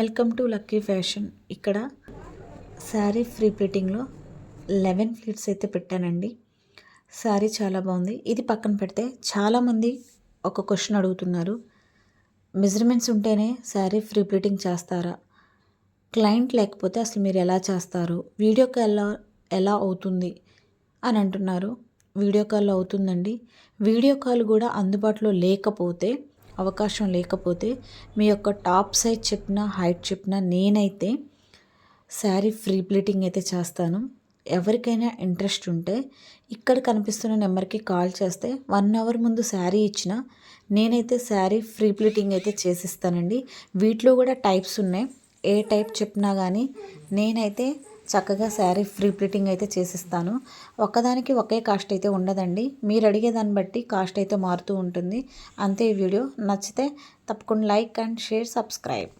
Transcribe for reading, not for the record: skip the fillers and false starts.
Welcome to lucky fashion. ఇక్కడ sari free ప్లీటింగ్లో 11 pleats అయితే పెట్టానండి. శారీ చాలా బాగుంది. ఇది పక్కన పెడితే చాలామంది ఒక క్వశ్చన్ అడుగుతున్నారు, మెజర్మెంట్స్ ఉంటేనే శారీ ఫ్రీ ప్లీటింగ్ చేస్తారా, క్లయింట్ లేకపోతే అసలు మీరు ఎలా చేస్తారు, వీడియో కాల్ ఎలా అవుతుంది అని అంటున్నారు. వీడియో కాల్ అవుతుందండి. వీడియో కాల్ కూడా అందుబాటులో లేకపోతే, అవకాశం లేకపోతే మీ యొక్క టాప్ సైజ్ చెప్పిన, హైట్ చెప్పిన నేనైతే శారీ ఫ్రీ ప్లీటింగ్ అయితే చేస్తాను. ఎవరికైనా ఇంట్రెస్ట్ ఉంటే ఇక్కడ కనిపిస్తున్న నెంబర్కి కాల్ చేస్తే 1 అవర్ ముందు శారీ ఇచ్చిన నేనైతే శారీ ఫ్రీ ప్లీటింగ్ అయితే చేసిస్తానండి. వీటిలో కూడా టైప్స్ ఉన్నాయి. ఏ టైప్ చెప్పినా కానీ నేనైతే చక్కగా శారీ ఫ్రీ ప్లీటింగ్ అయితే చేసిస్తాను. ఒక్కదానికి ఒకే కాస్ట్ అయితే ఉండదండి. మీరు అడిగే దాన్ని బట్టి కాస్ట్ అయితే మారుతూ ఉంటుంది. అంతే. ఈ వీడియో నచ్చితే తప్పకుండా లైక్ అండ్ షేర్, సబ్స్క్రైబ్.